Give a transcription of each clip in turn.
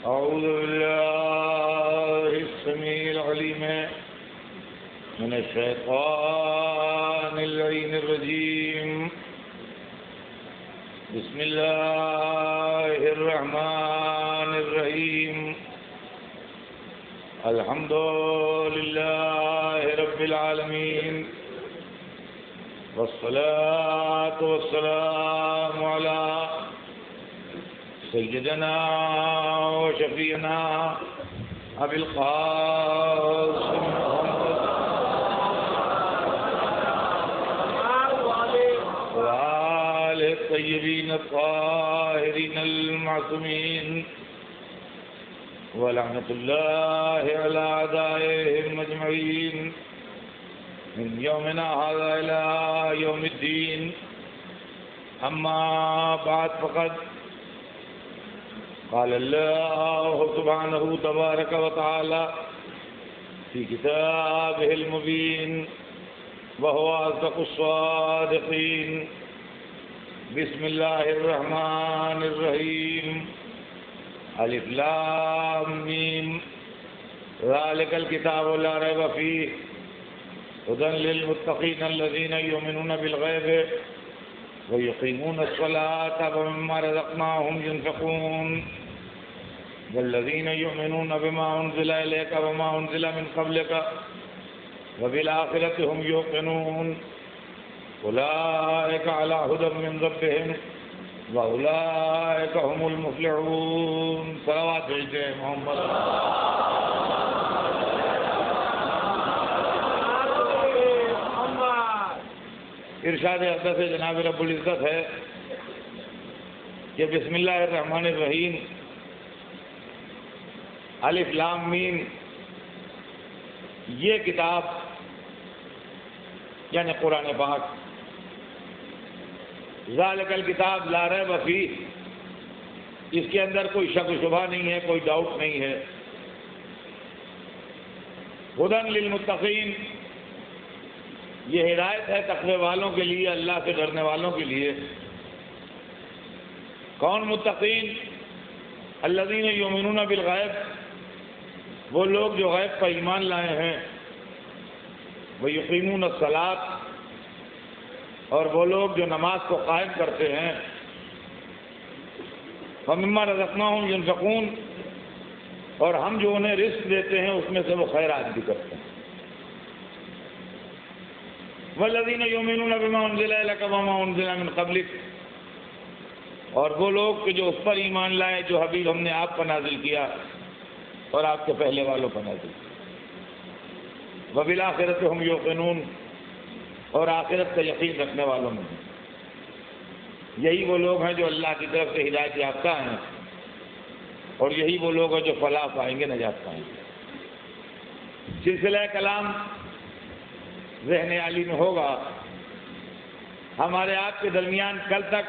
أعوذ بالله السميع العليم من الشيطان اللعين الرجيم بسم الله الرحمن الرحيم الحمد لله رب العالمين والصلاة والسلام على سيدنا وشفيعنا أبي القاسم محمد وآله الطيبين الطاهرين المعصومين ولعنة الله على أعدائهم أجمعين من يومنا هذا إلى يوم الدين. أما بعد فقد قال الله سبحانه تبارك وتعالى في كتابه المبين وهو أصدق الصادقين. بسم الله الرحمن الرحيم. الف لام میم ذلك الكتاب لا ريب فيه هدى للمتقين الذين يؤمنون بالغيب ويقيمون الصلاة ومما رزقناهم ينفقون والذين يؤمنون بما أنزل إليك وما أنزل من قبلك وبالآخرة هم يوقنون أولئك على هدى من ربهم وأولئك هم المفلحون. صلوات محمد. ارشاد اقدس جناب رب العزت ہے کہ بسم اللہ الرحمن الرحیم الف لام میم یہ کتاب یعنی قرآن پاک ذالک الکتاب لا ریب فیہ اس کے اندر کوئی شک و شبہ نہیں ہے، کوئی ڈاؤٹ نہیں ہے. ہدی للمتقین یہ ہدایت ہے تقوی والوں کے لیے، اللہ سے ڈرنے والوں کے لیے. کون متقین؟ الذین یؤمنون بالغیب وہ لوگ جو غیب پر ایمان لائے ہیں. ویقیمون الصلاۃ اور وہ لوگ جو نماز کو قائم کرتے ہیں. ومما رزقناہم ينفقون اور ہم جو انہیں رزق دیتے ہیں اس میں سے وہ خیرات بھی کرتے ہیں. والذین یؤمنون بما انزل الیک وما انزل من قبلک اور وہ لوگ کہ جو اس پر ایمان لائے جو حبیب ہم نے آپ پر نازل کیا اور آپ کے پہلے والوں پر نازل کیا. وبالآخرۃ هم یوقنون اور آخرت کا یقین رکھنے والوں میں یہی وہ لوگ ہیں جو اللہ کی طرف سے ہدایت یافتہ ہیں اور یہی وہ لوگ ہیں جو فلاح پائیں گے، نجات پائیں گے. سلسلہ کلام ذہن عالی میں ہوگا. ہمارے آپ کے درمیان کل تک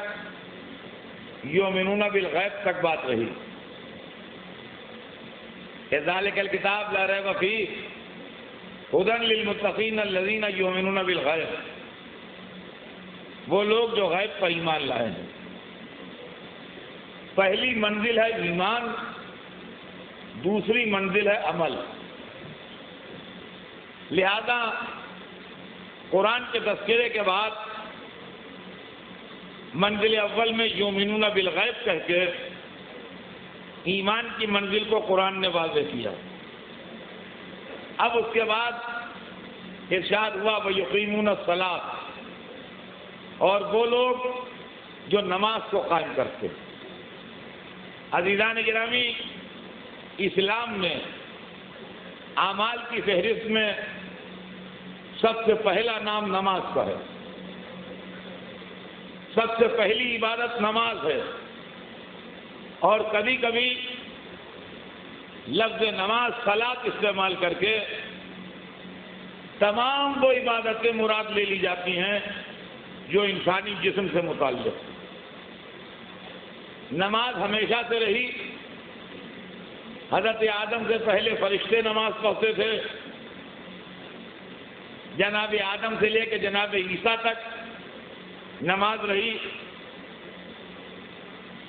یؤمنون بالغیب تک بات رہی. ذالک الکتاب لا ریب فیہ ہدی للمتقین الذین یؤمنون بالغیب وہ لوگ جو غیب پر ایمان لائے ہیں. پہلی منزل ہے ایمان، دوسری منزل ہے عمل. لہذا قرآن کے تذکرے کے بعد منزل اول میں یؤمنون بالغیب کہہ کے ایمان کی منزل کو قرآن نے واضح کیا. اب اس کے بعد ارشاد ہوا وَيُقِيمُونَ الصَّلَاةَ اور وہ لوگ جو نماز کو قائم کرتے. عزیزان گرامی، اسلام میں اعمال کی فہرست میں سب سے پہلا نام نماز کا ہے. سب سے پہلی عبادت نماز ہے. اور کبھی کبھی لفظ نماز صلاۃ استعمال کر کے تمام وہ عبادتیں مراد لے لی جاتی ہیں جو انسانی جسم سے متعلق. نماز ہمیشہ سے رہی. حضرت آدم سے پہلے فرشتے نماز پڑھتے تھے. جناب آدم سے لے کے جناب عیسیٰ تک نماز رہی.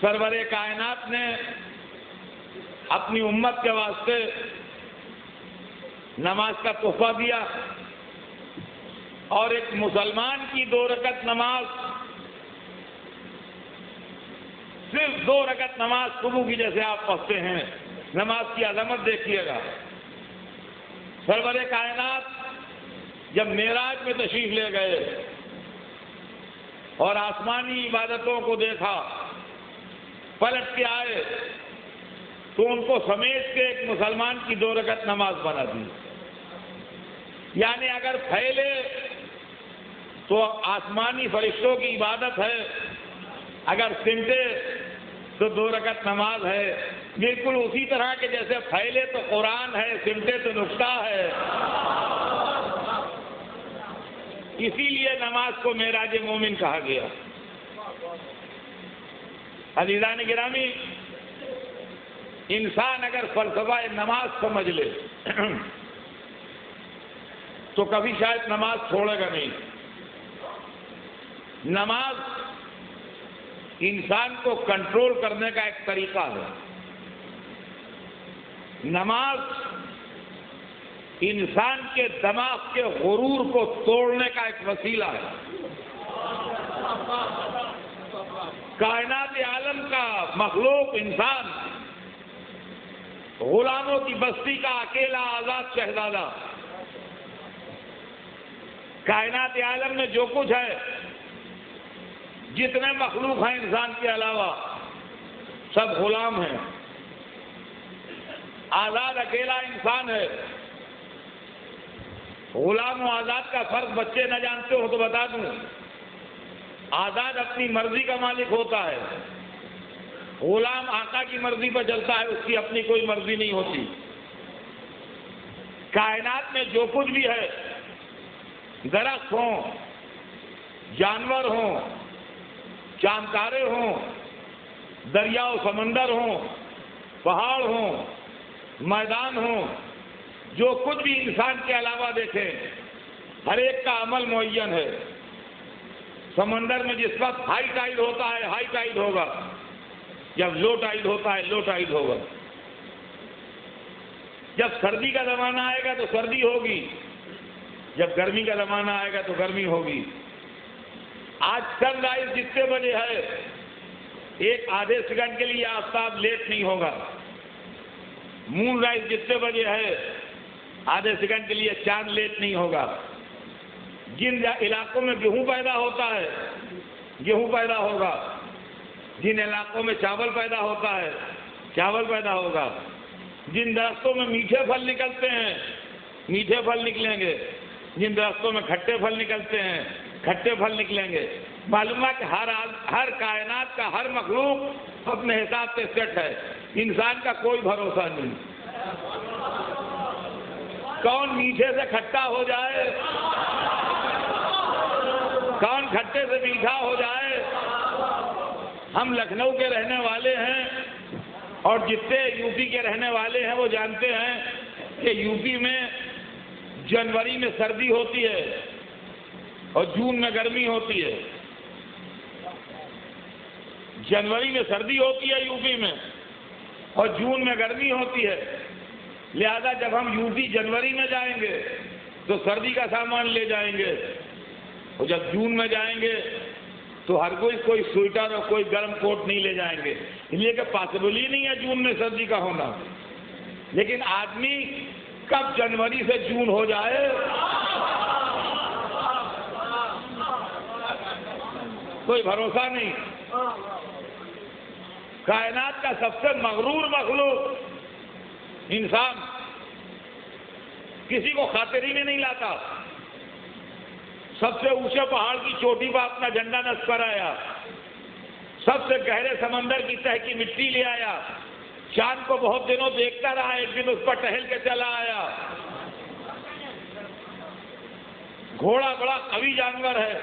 سرور کائنات نے اپنی امت کے واسطے نماز کا تحفہ دیا، اور ایک مسلمان کی 2 رکعت نماز، صرف 2 رکعت نماز صبح کی جیسے آپ پڑھتے ہیں، نماز کی عظمت دیکھیے گا۔ سرور کائنات جب معراج میں تشریف لے گئے اور آسمانی عبادتوں کو دیکھا، پلٹ کے آئے تو ان کو سمیٹ کے ایک مسلمان کی 2 رکعت نماز بنا دی۔ یعنی اگر پھیلے تو آسمانی فرشتوں کی عبادت ہے، اگر سمٹے تو 2 رکعت نماز ہے۔ بالکل اسی طرح کے جیسے پھیلے تو قرآن ہے، سمٹے تو نقطہ ہے۔ اسی لیے نماز کو معراج مومن کہا گیا۔ عزیزان گرامی، انسان اگر فلسفہ نماز سمجھ لے تو کبھی شاید نماز چھوڑے گا نہیں۔ نماز انسان کو کنٹرول کرنے کا ایک طریقہ ہے۔ نماز انسان کے دماغ کے غرور کو توڑنے کا ایک وسیلہ ہے۔ کائنات عالم کا مخلوق انسان، غلاموں کی بستی کا اکیلا آزاد شہزادہ، کائنات عالم میں جو کچھ ہے، جتنے مخلوق ہیں انسان کے علاوہ، سب غلام ہیں۔ آزاد اکیلا انسان ہے۔ غلام و آزاد کا فرق بچے نہ جانتے ہو تو بتا دوں، آزاد اپنی مرضی کا مالک ہوتا ہے، غلام آقا کی مرضی پر چلتا ہے، اس کی اپنی کوئی مرضی نہیں ہوتی۔ کائنات میں جو کچھ بھی ہے، درخت ہوں، جانور ہوں، چاند تارے ہوں، دریا و سمندر ہوں، پہاڑ ہوں، میدان ہوں، جو کچھ بھی انسان کے علاوہ دیکھیں، ہر ایک کا عمل معین ہے۔ سمندر میں جس وقت ہائی ٹائیڈ ہوتا ہے ہائی ٹائیڈ ہوگا، جب لو ٹائیڈ ہوتا ہے لو ٹائیڈ ہوگا، جب سردی کا زمانہ آئے گا تو سردی ہوگی، جب گرمی کا زمانہ آئے گا تو گرمی ہوگی۔ آج سن رائز جتنے بجے ہے، ایک آدھے سیکنڈ کے لیے آفتاب لیٹ نہیں ہوگا۔ مون رائز جتنے بجے ہے، آدھے سیکنڈ کے لیے چاند لیٹ نہیں ہوگا۔ جن علاقوں میں گیہوں پیدا ہوتا ہے، گیہوں پیدا ہوگا، جن علاقوں میں چاول پیدا ہوتا ہے، چاول پیدا ہوگا، جن درختوں میں میٹھے پھل نکلتے ہیں، میٹھے پھل نکلیں گے، جن درختوں میں کھٹے پھل نکلتے ہیں، کھٹے پھل نکلیں گے۔ معلوم ہے کہ ہر کائنات کا ہر مخلوق اپنے حساب سے سیٹ ہے، انسان کا کوئی بھروسہ نہیں۔ کون میٹھے سے کھٹا ہو جائے، کون کھٹے سے میٹھا ہو جائے۔ ہم لکھنؤ کے رہنے والے ہیں اور جتنے یو پی کے رہنے والے ہیں وہ جانتے ہیں کہ یو پی میں جنوری میں سردی ہوتی ہے اور جون میں گرمی ہوتی ہے۔ جنوری میں سردی ہوتی ہے یو پی میں اور جون میں گرمی ہوتی ہے۔ لہذا جب ہم یو پی جنوری میں جائیں گے تو سردی کا سامان لے جائیں گے، اور جب جون میں جائیں گے تو ہر کوئی سویٹر اور کوئی گرم کوٹ نہیں لے جائیں گے، اس لیے کہ پاسبل ہی نہیں ہے جون میں سردی کا ہونا۔ لیکن آدمی کب جنوری سے جون ہو جائے، کوئی بھروسہ نہیں۔ کائنات کا سب سے مغرور مخلوق انسان کسی کو خاطر ہی میں نہیں لاتا۔ سب سے اونچے پہاڑ کی چوٹی پر اپنا جھنڈا نصب کرایا، سب سے گہرے سمندر کی تہ کی مٹی لے آیا، چاند کو بہت دنوں دیکھتا رہا، ایک دن اس پر ٹہل کے چلا آیا۔ گھوڑا بڑا قوی جانور ہے،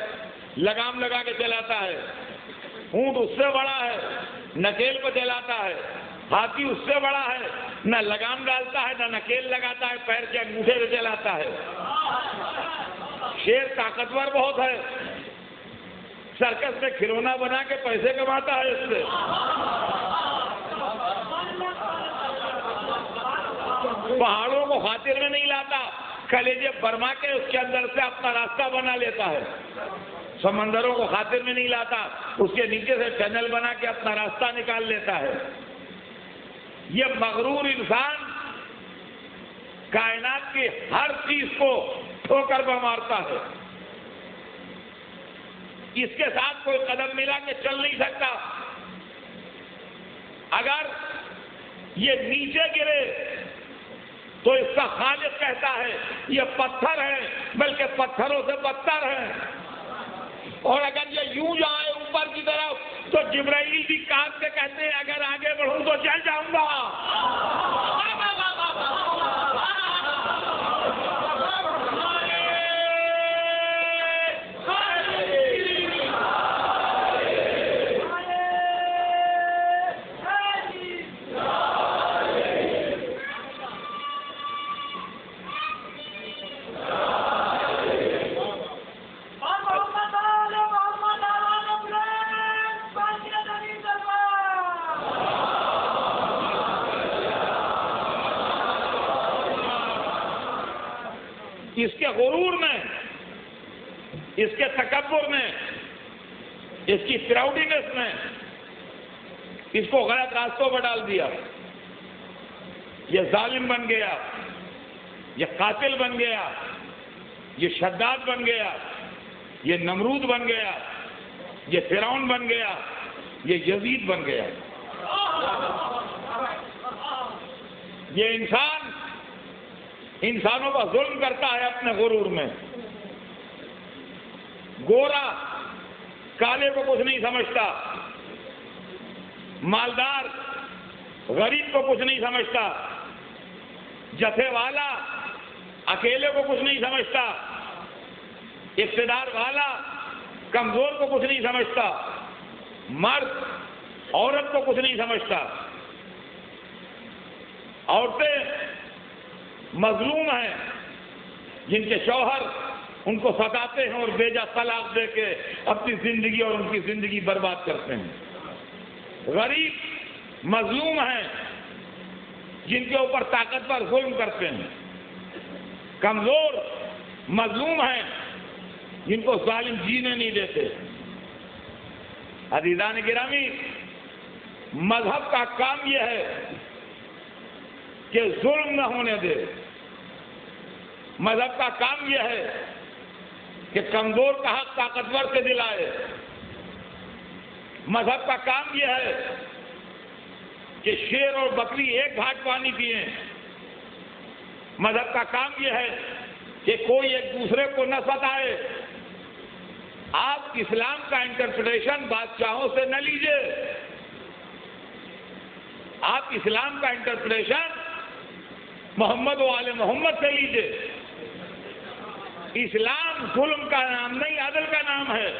لگام لگا کے چلاتا ہے۔ اونٹ اس سے بڑا ہے، نکیل کو چلاتا ہے۔ ہاتھی اس سے بڑا ہے، نہ لگام ڈالتا ہے نہ نکیل لگاتا ہے، پیر کے انگوٹھے سے چلاتا ہے۔ شیر طاقتور بہت ہے، سرکس میں کھلونا بنا کے پیسے کماتا ہے اس سے۔ پہاڑوں کو خاطر میں نہیں لاتا، کلیجے برما کے اس کے اندر سے اپنا راستہ بنا لیتا ہے. سمندروں کو خاطر میں نہیں لاتا، اس کے نیچے سے ٹنل بنا کے اپنا راستہ نکال لیتا ہے. یہ مغرور انسان کائنات کی ہر چیز کو ٹھوکر پہ مارتا ہے. اس کے ساتھ کوئی قدم ملا کے چل نہیں سکتا. اگر یہ نیچے گرے تو اس کا خالق کہتا ہے یہ پتھر ہے، بلکہ پتھروں سے بدتر ہے. اور اگر یہ یوں جائے اوپر کی طرف تو جبرائیل بھی کان سے کہتے ہیں اگر آگے بڑھوں تو جل جاؤں گا. اس کے غرور میں، اس کے تکبر میں، اس کی پراؤڈنس میں اس کو غلط راستوں پر ڈال دیا. یہ ظالم بن گیا، یہ قاتل بن گیا، یہ شداد بن گیا، یہ نمرود بن گیا، یہ فرعون بن گیا، یہ یزید بن گیا. یہ انسان انسانوں پر ظلم کرتا ہے اپنے غرور میں. گورا کالے کو کچھ نہیں سمجھتا، مالدار غریب کو کچھ نہیں سمجھتا، جتھے والا اکیلے کو کچھ نہیں سمجھتا، اقتدار والا کمزور کو کچھ نہیں سمجھتا، مرد عورت کو کچھ نہیں سمجھتا. عورتیں مظلوم ہیں جن کے شوہر ان کو ستاتے ہیں اور بیجا طلاق دے کے اپنی زندگی اور ان کی زندگی برباد کرتے ہیں. غریب مظلوم ہیں جن کے اوپر طاقتور ظلم کرتے ہیں. کمزور مظلوم ہیں جن کو ظالم جینے نہیں دیتے. عزیزان گرامی، مذہب کا کام یہ ہے کہ ظلم نہ ہونے دے. مذہب کا کام یہ ہے کہ کمزور کا حق طاقتور سے دلائے. مذہب کا کام یہ ہے کہ شیر اور بکری ایک گھاٹ پانی پئیں. مذہب کا کام یہ ہے کہ کوئی ایک دوسرے کو نہ ستائے. آپ اسلام کا انٹرپریٹیشن بادشاہوں سے نہ لیجئے. آپ اسلام کا انٹرپریٹیشن محمد و آل محمد سے لیجئے. اسلام ظلم کا نام نہیں، عدل کا نام ہے.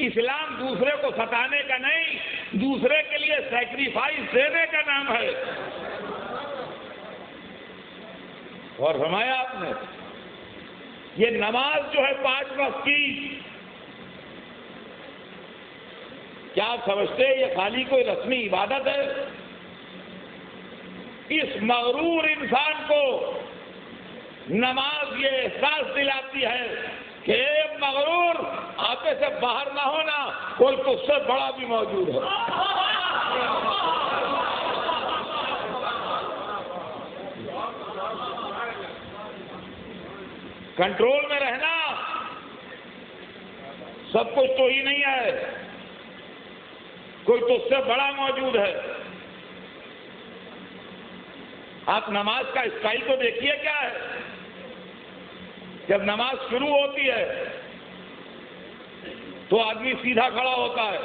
اسلام دوسرے کو ستانے کا نہیں، دوسرے کے لیے سیکریفائس دینے کا نام ہے. اور فرمایا آپ نے یہ نماز جو ہے 5 وقت کی، کیا آپ سمجھتے ہیں یہ خالی کوئی رسمی عبادت ہے؟ اس مغرور انسان کو نماز یہ احساس دلاتی ہے کہ اے مغرور، آپے سے باہر نہ ہونا، کوئی تجھ سے بڑا بھی موجود ہے. کنٹرول میں رہنا سب کچھ تو ہی نہیں ہے، کوئی تجھ سے بڑا موجود ہے. آپ نماز کا اسٹائل تو دیکھیے کیا ہے. جب نماز شروع ہوتی ہے تو آدمی سیدھا کھڑا ہوتا ہے،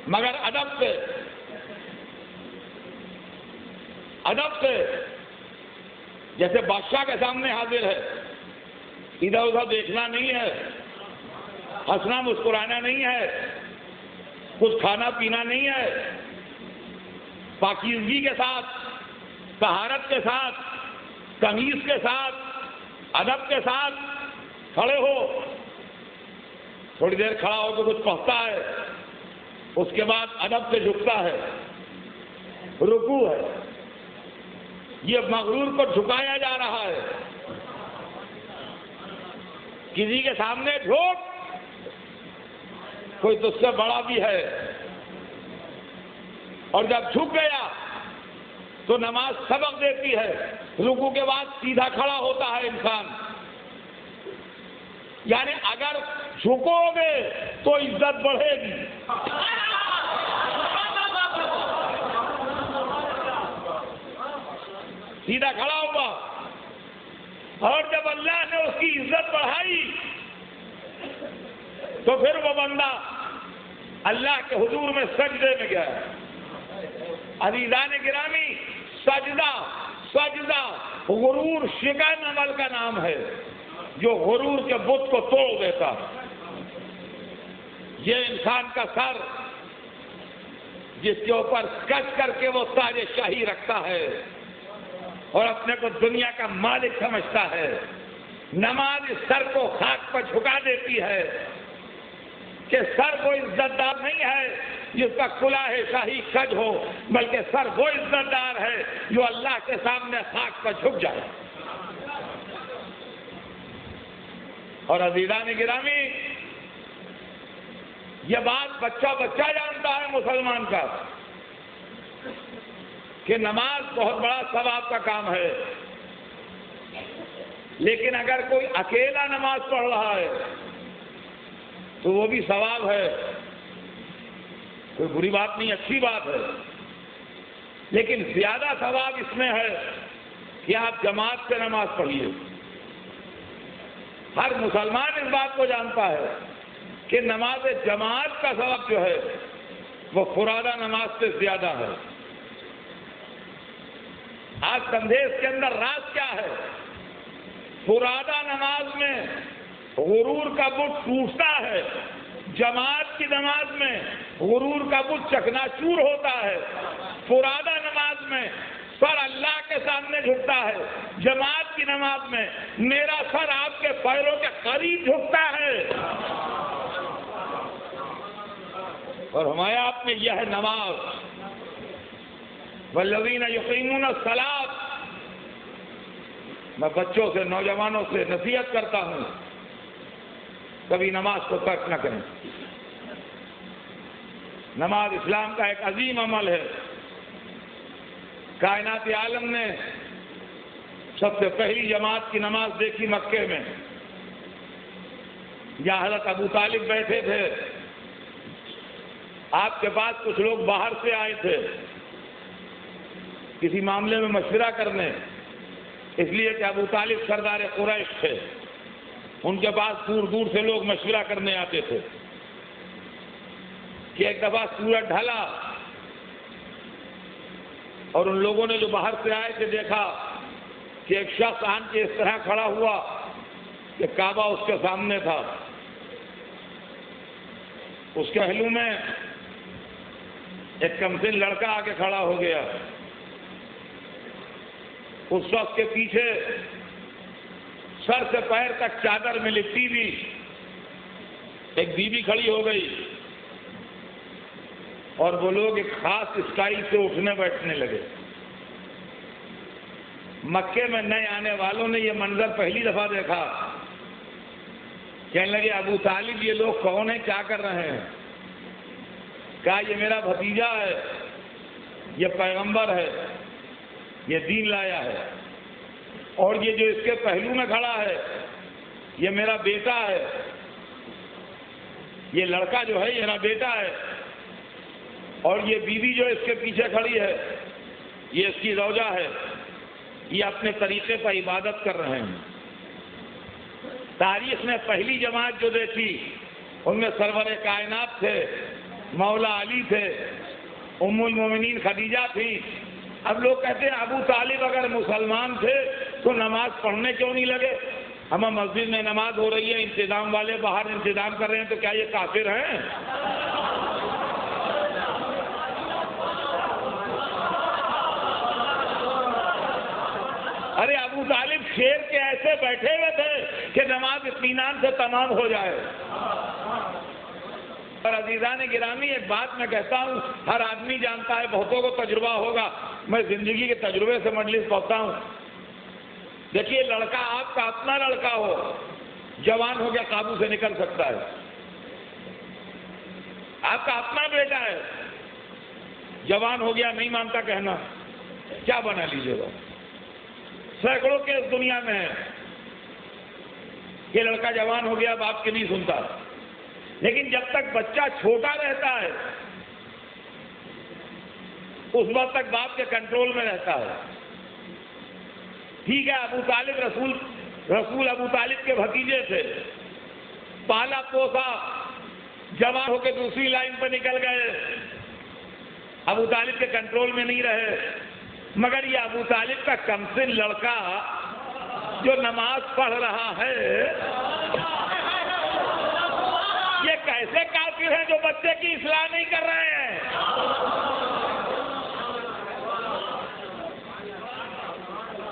مگر ادب سے جیسے بادشاہ کے سامنے حاضر ہے. ادھر ادھر دیکھنا نہیں ہے، ہنسنا مسکرانا نہیں ہے، کچھ کھانا پینا نہیں ہے. پاکیزگی کے ساتھ، طہارت کے ساتھ، تمیز کے ساتھ، ادب کے ساتھ کھڑے ہو. تھوڑی دیر کھڑا ہو کے کچھ پڑھتا ہے، اس کے بعد ادب سے جھکتا ہے. رکوع ہے. یہ مغرور کو جھکایا جا رہا ہے. کسی کے سامنے جھوک، کوئی تو اس سے بڑا بھی ہے، اور جب جھک گیا تو نماز سبق دیتی ہے. رکوع کے بعد سیدھا کھڑا ہوتا ہے انسان. یعنی اگر جھکو گے تو عزت بڑھے گی. سیدھا کھڑا ہوا، اور جب اللہ نے اس کی عزت بڑھائی تو پھر وہ بندہ اللہ کے حضور میں سجدے میں گیا. عزیزان گرامی، سجدہ غرور شکن عمل کا نام ہے جو غرور کے بت کو توڑ دیتا. یہ انسان کا سر جس کے اوپر کس کر کے وہ تاج شاہی رکھتا ہے اور اپنے کو دنیا کا مالک سمجھتا ہے. نماز اس سر کو خاک پر جھکا دیتی ہے کہ سر وہ عزت دار نہیں ہے جس کا کلاه شاہی کج ہو، بلکہ سر وہ عزت دار ہے جو اللہ کے سامنے خاک پر جھک جائے. اور عزیزان گرامی، یہ بات بچہ جانتا ہے مسلمان کا کہ نماز بہت بڑا ثواب کا کام ہے. لیکن اگر کوئی اکیلا نماز پڑھ رہا ہے تو وہ بھی ثواب ہے، کوئی بری بات نہیں، اچھی بات ہے. لیکن زیادہ ثواب اس میں ہے کہ آپ جماعت سے نماز پڑھیے. ہر مسلمان اس بات کو جانتا ہے کہ نماز جماعت کا ثواب جو ہے وہ فرادہ نماز سے زیادہ ہے. آج سمجھے اس کے اندر راز کیا ہے. فرادہ نماز میں غرور کا بت ٹوٹتا ہے، جماعت کی نماز میں غرور کا بت چکنا چور ہوتا ہے. فرادہ نماز میں سر اللہ کے سامنے جھکتا ہے، جماعت کی نماز میں میرا سر آپ کے پیروں کے قریب جھکتا ہے. اور ہمارے آپ نے یہ ہے نماز. والذین یقیمون الصلاۃ. میں بچوں سے، نوجوانوں سے نصیحت کرتا ہوں کبھی نماز کو ترک نہ کریں. نماز اسلام کا ایک عظیم عمل ہے. کائنات عالم نے سب سے پہلی جماعت کی نماز دیکھی مکے میں. جہاں حضرت ابو طالب بیٹھے تھے، آپ کے پاس کچھ لوگ باہر سے آئے تھے کسی معاملے میں مشورہ کرنے، اس لیے کہ ابو طالب سردار قریش تھے. ان کے پاس دور دور سے لوگ مشورہ کرنے آتے تھے. کہ ایک دفعہ سورج ڈھلا اور ان لوگوں نے جو باہر سے آئے تھے دیکھا کہ ایک شخص آن کے اس طرح کھڑا ہوا کہ کعبہ اس کے سامنے تھا. اس کے پہلو میں ایک کمسن لڑکا آ کے کھڑا ہو گیا. اس شخص کے پیچھے سر سے پیر تک چادر میں لپٹی ہوئی ایک بیوی کھڑی ہو گئی، اور وہ لوگ ایک خاص اسٹائل سے اٹھنے بیٹھنے لگے. مکے میں نئے آنے والوں نے یہ منظر پہلی دفعہ دیکھا. کہنے لگے ابو طالب یہ لوگ کون ہیں، کیا کر رہے ہیں؟ کہا یہ میرا بھتیجا ہے، یہ پیغمبر ہے، یہ دین لایا ہے. اور یہ جو اس کے پہلو میں کھڑا ہے یہ میرا بیٹا ہے. یہ لڑکا جو ہے یہ میرا بیٹا ہے. اور یہ بیوی جو اس کے پیچھے کھڑی ہے یہ اس کی زوجہ ہے. یہ اپنے طریقے پر عبادت کر رہے ہیں. تاریخ نے پہلی جماعت جو دیکھی ان میں سرور کائنات تھے، مولا علی تھے، ام المومنین خدیجہ تھی. اب لوگ کہتے ہیں ابو طالب اگر مسلمان تھے تو نماز پڑھنے کیوں نہیں لگے؟ ہمیں مسجد میں نماز ہو رہی ہے، انتظام والے باہر انتظام کر رہے ہیں، تو کیا یہ کافر ہیں؟ ارے ابو طالب شیر کے ایسے بیٹھے ہوئے تھے کہ نماز اطمینان سے تمام ہو جائے. اور عزیزان گرامی ایک بات میں کہتا ہوں، ہر آدمی جانتا ہے، بہتوں کو تجربہ ہوگا، میں زندگی کے تجربے سے مجلس پہنچتا ہوں. دیکھیے لڑکا آپ کا اپنا لڑکا ہو، جوان ہو گیا قابو سے نکل سکتا ہے. آپ کا اپنا بیٹا ہے، جوان ہو گیا نہیں مانتا کہنا، کیا بنا لیجیے گا؟ سینکڑوں کے اس دنیا میں ہے کہ لڑکا جوان ہو گیا باپ کی نہیں سنتا. لیکن جب تک بچہ چھوٹا رہتا ہے اس وقت تک باپ کے کنٹرول میں رہتا ہے. ٹھیک ہے، ابو طالب رسول ابو طالب کے بھتیجے تھے، پالا پوسا، جوان ہو کے دوسری لائن پہ نکل گئے، ابو طالب کے کنٹرول میں نہیں رہے. مگر یہ ابو طالب کا کمسن لڑکا جو نماز پڑھ رہا ہے، یہ کیسے کافر ہیں جو بچے کی اصلاح نہیں کر رہے ہیں؟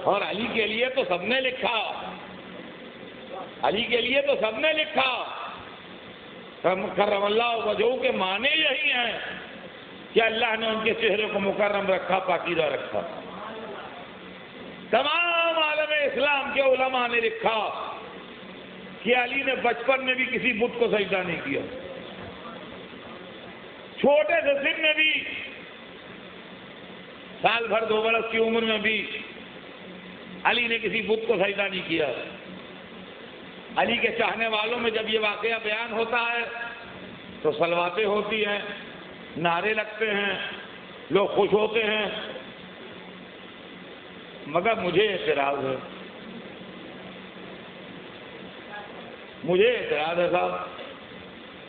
اور علی کے لیے تو سب نے لکھا، علی کے لیے تو سب نے لکھا، کرم اللہ وجہہ کے معنی یہی ہیں کہ اللہ نے ان کے چہرے کو مکرم رکھا، پاکیزہ رکھا. تمام عالم اسلام کے علماء نے لکھا کہ علی نے بچپن میں بھی کسی بت کو سجدہ نہیں کیا، چھوٹے سے سن میں بھی، سال بھر 2 برس کی عمر میں بھی علی نے کسی بت کو سجدہ نہیں کیا. علی کے چاہنے والوں میں جب یہ واقعہ بیان ہوتا ہے تو صلواتیں ہوتی ہیں، نعرے لگتے ہیں، لوگ خوش ہوتے ہیں. مگر مجھے اعتراض ہے، مجھے اعتراض ہے صاحب.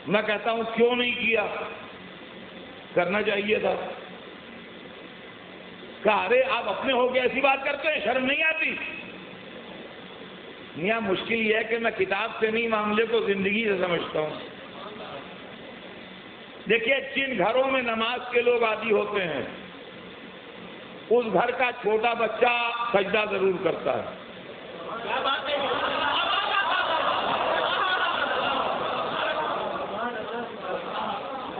میں کہتا ہوں کیوں نہیں کیا؟ کرنا چاہیے تھا. ارے آپ اپنے ہو کے ایسی بات کرتے ہیں، شرم نہیں آتی؟ میاں مشکل یہ ہے کہ میں کتاب سے نہیں، معاملے کو زندگی سے سمجھتا ہوں. دیکھیے جن گھروں میں نماز کے لوگ عادی ہوتے ہیں اس گھر کا چھوٹا بچہ سجدہ ضرور کرتا ہے.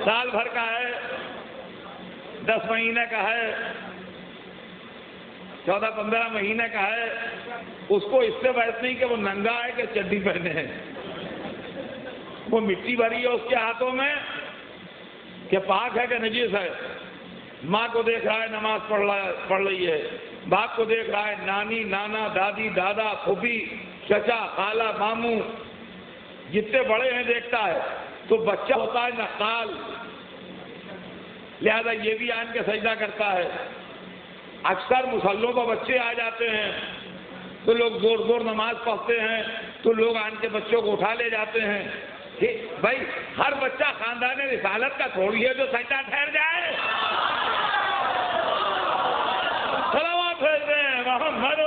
سال بھر کا ہے، 10 مہینے کا ہے، 14-15 مہینے کا ہے، اس کو اس سے بحث نہیں کہ وہ ننگا ہے کہ چڈی پہنے ہیں. وہ مٹی بھری ہے اس کے ہاتھوں میں کہ پاک ہے کہ نجس ہے. ماں کو دیکھ رہا ہے نماز پڑھ رہی ہے، باپ کو دیکھ رہا ہے، نانی، نانا، دادی، دادا، پھوپھی، چچا، خالہ، ماموں، جتنے بڑے ہیں دیکھتا ہے. تو بچہ ہوتا ہے نقال، لہذا یہ بھی آن کے سجدہ کرتا ہے. اکثر مسلوں پر بچے آ جاتے ہیں تو لوگ زور زور نماز پڑھتے ہیں تو لوگ آن کے بچوں کو اٹھا لے جاتے ہیں. بھائی ہر بچہ خاندان رسالت کا تھوڑی ہے جو سجدہ ٹھہر جائے. صلوات بھیج دیں محمد.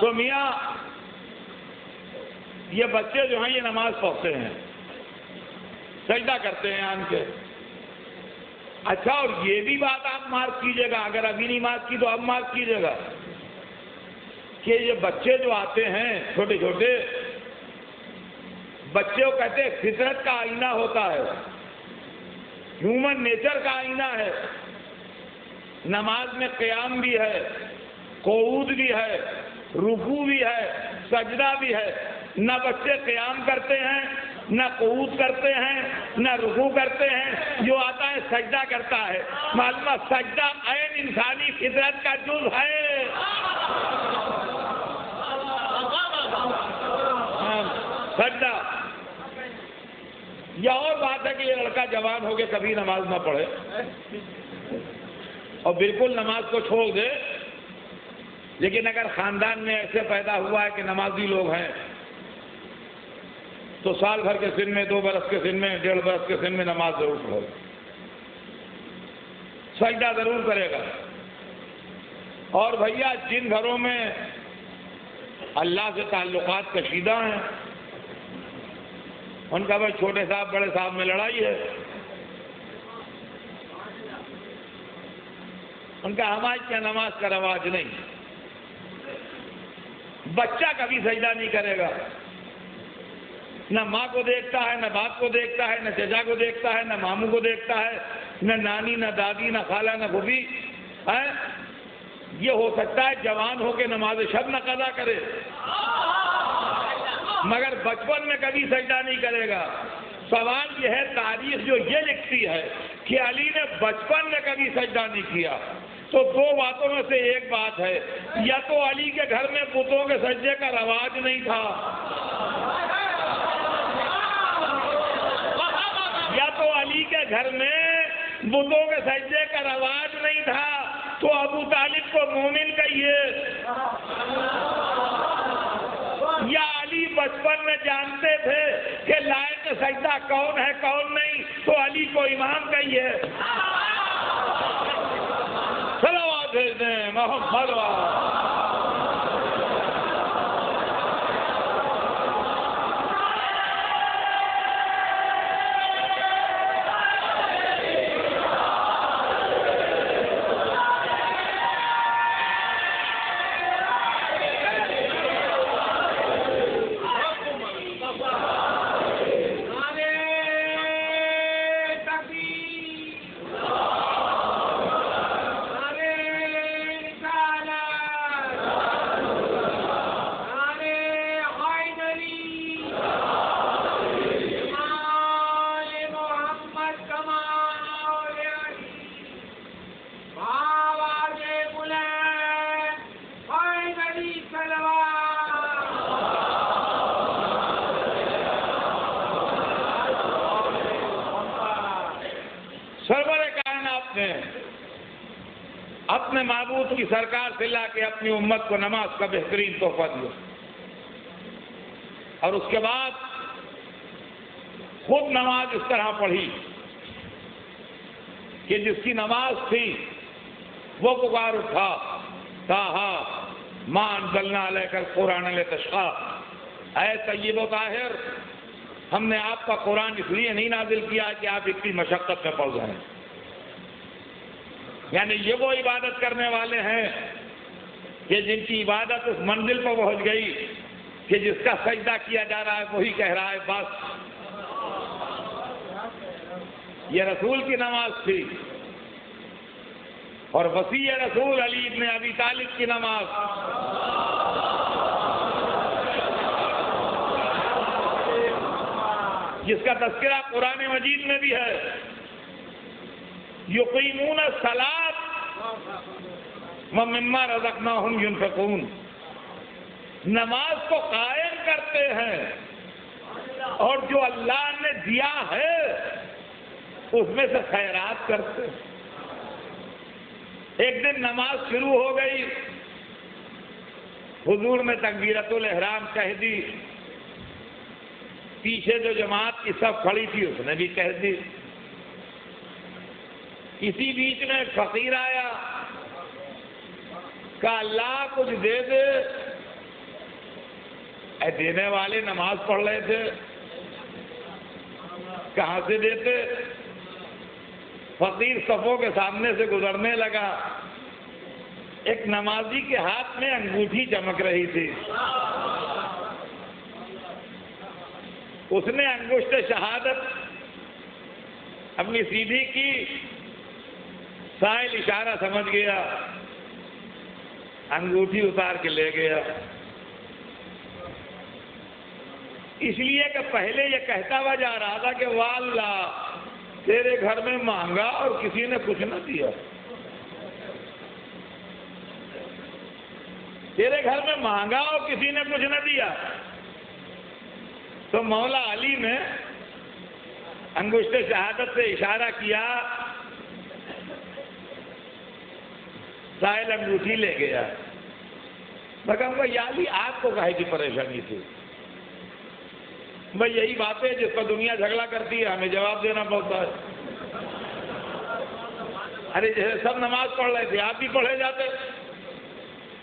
تو میاں یہ بچے جو ہیں یہ نماز پڑھتے ہیں، سجدہ کرتے ہیں آن کے. اچھا اور یہ بھی بات آپ مارک کیجئے گا، اگر ابھی نہیں مارک کی تو اب مارک کیجئے گا کہ یہ بچے جو آتے ہیں چھوٹے چھوٹے بچے کو کہتے ہیں فطرت کا آئینہ ہوتا ہے، ہیومن نیچر کا آئینہ ہے. نماز میں قیام بھی ہے، قعود بھی ہے، رکوع بھی ہے، سجدہ بھی ہے. نہ بچے قیام کرتے ہیں، نہ قعود کرتے ہیں، نہ رکوع کرتے ہیں، جو آتا ہے سجدہ کرتا ہے. معلوم سجدہ عین انسانی فطرت کا جز ہے. سجدہ. یہ اور بات ہے کہ یہ لڑکا جوان ہو کے کبھی نماز نہ پڑھے اور بالکل نماز کو چھوڑ دے. لیکن اگر خاندان میں ایسے پیدا ہوا ہے کہ نمازی لوگ ہیں تو سال بھر کے سن میں، 2 برس کے سن میں، 1.5 برس کے سن میں نماز ضرور پڑھے گا، سجدہ ضرور کرے گا۔ اور بھیا جن گھروں میں اللہ سے تعلقات کشیدہ ہیں، ان کا بھائی چھوٹے صاحب بڑے صاحب میں لڑائی ہے، ان کا ہماری کیا نماز کا رواج نہیں۔ بچہ کبھی سجدہ نہیں کرے گا، نہ ماں کو دیکھتا ہے، نہ باپ کو دیکھتا ہے، نہ چچا کو دیکھتا ہے، نہ ماموں کو دیکھتا ہے، نہ نانی، نہ دادی، نہ خالہ، نہ پھوپھی ہے۔ یہ ہو سکتا ہے جوان ہو کے نماز شب نہ قضا کرے، مگر بچپن میں کبھی سجدہ نہیں کرے گا۔ سوال یہ ہے، تاریخ جو یہ لکھتی ہے کہ علی نے بچپن میں کبھی سجدہ نہیں کیا، تو 2 باتوں میں سے ایک بات ہے، یا تو علی کے گھر میں بتوں کے سجدے کا رواج نہیں تھا، یا تو علی کے گھر میں بتوں کے سجدے کا رواج نہیں تھا، تو ابو طالب کو مومن کہیے، یا علی بچپن میں جانتے تھے کہ لائق سجدہ کون ہے کون نہیں، تو علی کو امام کہیے۔ صلوات بھیجیں محمد اپنے معبود کی سرکار سے لا کے اپنی امت کو نماز کا بہترین تحفہ دیا، اور اس کے بعد خود نماز اس طرح پڑھی کہ جس کی نماز تھی وہ پکار اٹھا، طٰہٰ مَا أَنزَلْنَا عَلَيْكَ الْقُرْآنَ لِتَشْقَىٰ، اے طیب و طاہر، ہم نے آپ کا قرآن اس لیے نہیں نازل کیا کہ آپ اتنی مشقت میں پڑ جائیں۔ یعنی یہ وہ عبادت کرنے والے ہیں کہ جن کی عبادت اس منزل پر پہنچ گئی کہ جس کا سجدہ کیا جا رہا ہے وہی کہہ رہا ہے بس۔ یہ رسول کی نماز تھی، اور وصی رسول علی ابن ابی طالب کی نماز۔ جس کا تذکرہ قرآن مجید میں بھی ہے، یقیمون الصلاۃ ومما رزقناہم ینفقون، نماز کو قائم کرتے ہیں اور جو اللہ نے دیا ہے اس میں سے خیرات کرتے ہیں۔ ایک دن نماز شروع ہو گئی، حضور نے تکبیرۃ الاحرام کہہ دی، پیچھے جو جماعت کی صف کھڑی تھی اس نے بھی کہہ دی۔ اسی بیچ میں ایک فقیر آیا، کہا اللہ کچھ دے دے۔ اے دینے والے نماز پڑھ رہے تھے، کہاں سے دیتے؟ فقیر صفوں کے سامنے سے گزرنے لگا، ایک نمازی کے ہاتھ میں انگوٹھی چمک رہی تھی، اس نے انگشت شہادت اپنی سیدھی کی، سائل اشارہ سمجھ گیا، انگوٹھی اتار کے لے گیا۔ اس لیے کہ پہلے یہ کہتا ہوا جا رہا تھا کہ واللہ تیرے گھر میں مانگا اور کسی نے کچھ نہ دیا، تیرے گھر میں مانگا اور کسی نے کچھ نہ دیا۔ تو مولا علی نے انگشت شہادت سے اشارہ کیا، سائل انگوٹھی لے گیا۔ میں کہوں گا یا علی آپ کو کہے کی پریشانی تھی؟ بھائی یہی بات ہے جس پر دنیا جھگڑا کرتی ہے، ہمیں جواب دینا پڑتا ہے۔ ارے جیسے سب نماز پڑھ رہے تھے آپ بھی پڑھے جاتے۔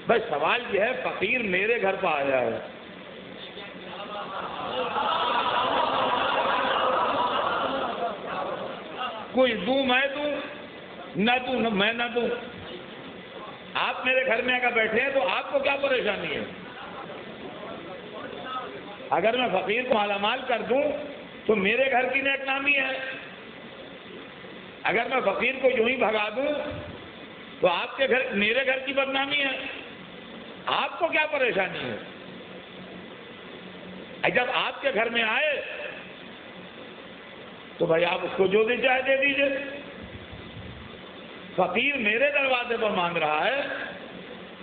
بھائی سوال یہ ہے فقیر میرے گھر پہ آیا ہے، کوئی دوں میں دوں، نہ دوں میں نہ دوں، آپ میرے گھر میں اگر بیٹھے ہیں تو آپ کو کیا پریشانی ہے؟ اگر میں فقیر کو مالا مال کر دوں تو میرے گھر کی نیک نامی ہے، اگر میں فقیر کو یوں ہی بھگا دوں تو آپ کے گھر میرے گھر کی بدنامی ہے، آپ کو کیا پریشانی ہے؟ جب آپ کے گھر میں آئے تو بھائی آپ اس کو جو بھی چاہے دے دیجئے۔ فقیر میرے دروازے پر مانگ رہا ہے،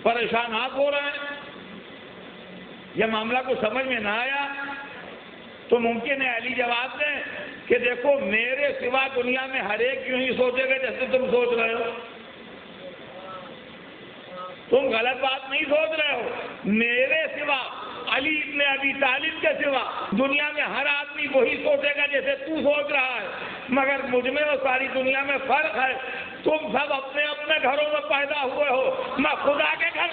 پریشان آپ ہو رہے ہیں۔ یہ معاملہ کو سمجھ میں نہ آیا تو ممکن ہے علی جواب دیں کہ دیکھو میرے سوا دنیا میں ہر ایک یوں ہی سوچے گا جیسے تم سوچ رہے ہو، تم غلط بات نہیں سوچ رہے ہو، میرے سوا علی ابن ابی طالب کے سوا دنیا میں ہر آدمی وہی سوچے گا جیسے تو سوچ رہا ہے، مگر مجھ میں اور ساری دنیا میں فرق ہے، تم سب اپنے اپنے گھروں میں پیدا ہوئے ہو، میں خدا کے گھر۔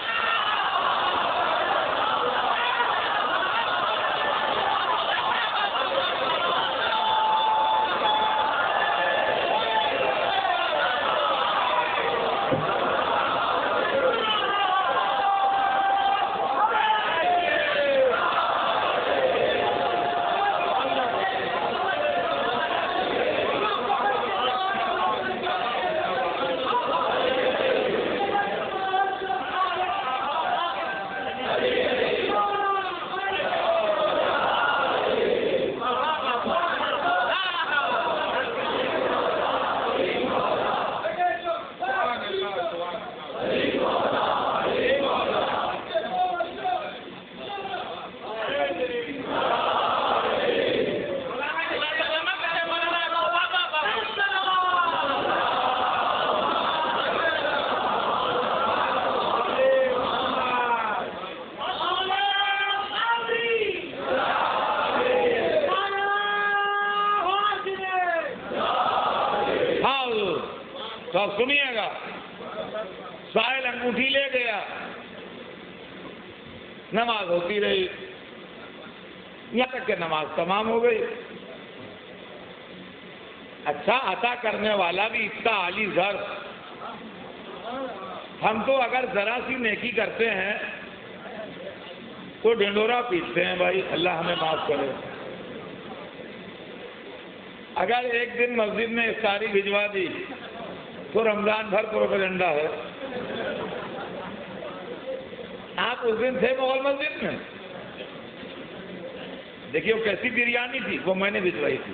تو سنیے گا، سائل انگوٹھی لے گیا، نماز ہوتی رہی، یہاں تک کہ نماز تمام ہو گئی۔ اچھا عطا کرنے والا بھی اتنا عالی ذر، ہم تو اگر ذرا سی نیکی کرتے ہیں تو ڈنڈورا پیٹتے ہیں، بھائی اللہ ہمیں معاف کرے۔ اگر ایک دن مسجد میں افطاری بھجوا دی تو رمضان بھر پروپیگنڈا ہے۔ آپ اس دن تھے مغل مسجد میں، دیکھیے وہ کیسی بریانی تھی، وہ میں نے بھجوائی تھی۔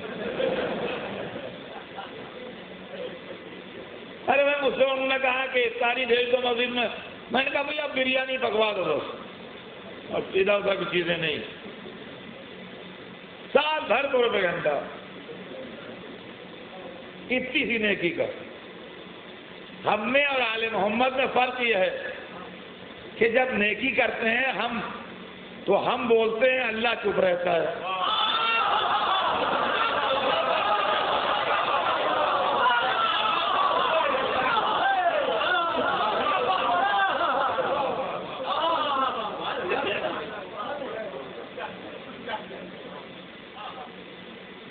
ارے میں مجھ سے انہوں نے کہا کہ افطاری بھیج دو مسجد میں نے کہا بھائی آپ بریانی پکوا دو بس، اور سیدھا ادھر کی چیزیں نہیں، سال بھر پروپیگنڈا، اتنی سی نیکی کا۔ ہم میں اور آل محمد میں فرق یہ ہے کہ جب نیکی کرتے ہیں ہم تو ہم بولتے ہیں، اللہ چپ رہتا ہے۔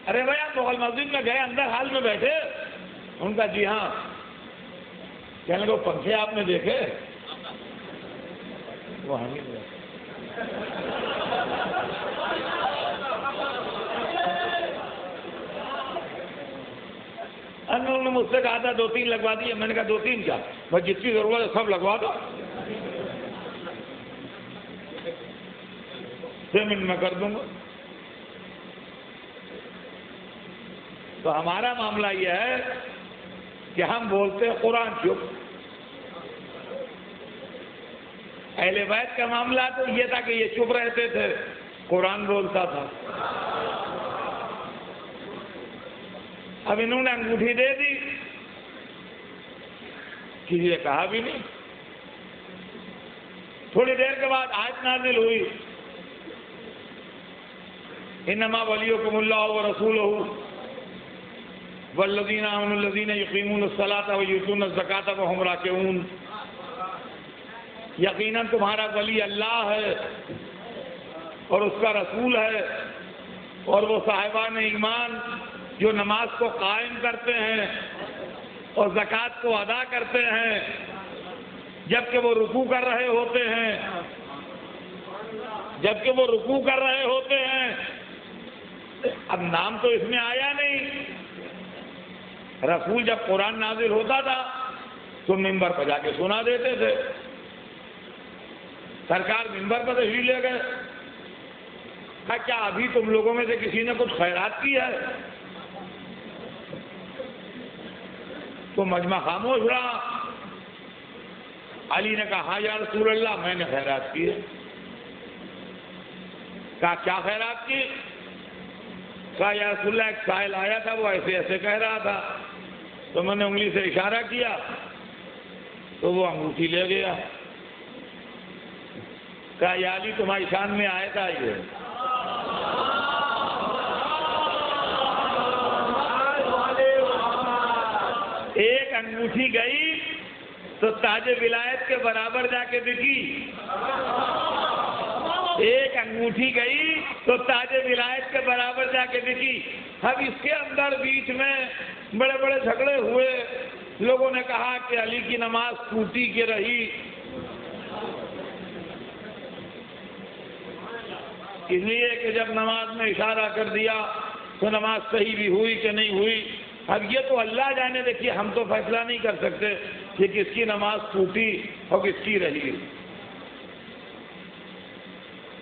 ارے بھائی آپ مغل مسجد میں گئے، اندر ہال میں بیٹھے، ان کا جی ہاں، کہنے لگے پنکھے آپ نے دیکھے؟ وہ ہم ہی انہوں نے مجھ سے کہا تھا 2-3 لگوا دیے، میں نے کہا 2-3 کیا، بس جتنی ضرورت ہے سب لگوا دو، 6 منٹ میں کر دوں گا۔ تو ہمارا معاملہ یہ ہے کہ ہم بولتے ہیں قرآن چپ۔ اہل بیت کا معاملہ تو یہ تھا کہ یہ چپ رہتے تھے، قرآن بولتا تھا۔ اب انہوں نے انگوٹھی دے دی، کسی نے کہا بھی نہیں۔ تھوڑی دیر کے بعد آیت نازل ہوئی، انما ولیکم اللہ ورسولہ والذین آمنوا الذین یقیمون الصلاۃ ویؤتون الزکاۃ وہم راکعون. یقیناً تمہارا ولی اللہ ہے اور اس کا رسول ہے اور وہ صاحبان ایمان جو نماز کو قائم کرتے ہیں اور زکوٰۃ کو ادا کرتے ہیں جبکہ وہ رکوع کر رہے ہوتے ہیں. اب نام تو اس میں آیا نہیں. رسول جب قرآن نازل ہوتا تھا تو ممبر پہ جا کے سنا دیتے تھے. سرکار ممبر پر تشریف لے گئے. کیا ابھی تم لوگوں میں سے کسی نے کچھ خیرات کی ہے؟ تو مجمع خاموش رہا. علی نے کہا ہاں یا رسول اللہ میں نے خیرات کی ہے. کہا کیا خیرات کی؟ کہا یا رسول اللہ ایک سائل آیا تھا وہ ایسے ایسے کہہ رہا تھا تو میں نے انگلی سے اشارہ کیا تو وہ انگوٹھی لے گیا. کہا یا علی تمہاری شان میں آیا تھا یہ. ایک انگوٹھی گئی تو تاج ولایت کے برابر جا کے بکی. ایک انگوٹھی گئی تو تاج ولایت کے برابر جا کے بکی. اب اس کے اندر بیچ میں بڑے بڑے جھگڑے ہوئے. لوگوں نے کہا کہ علی کی نماز ٹوٹی کی رہی. اس لیے کہ جب نماز میں اشارہ کر دیا تو نماز صحیح بھی ہوئی کہ نہیں ہوئی. اب یہ تو اللہ جانے. دیکھیے ہم تو فیصلہ نہیں کر سکتے کہ کس کی نماز ٹوٹی اور کس کی رہی.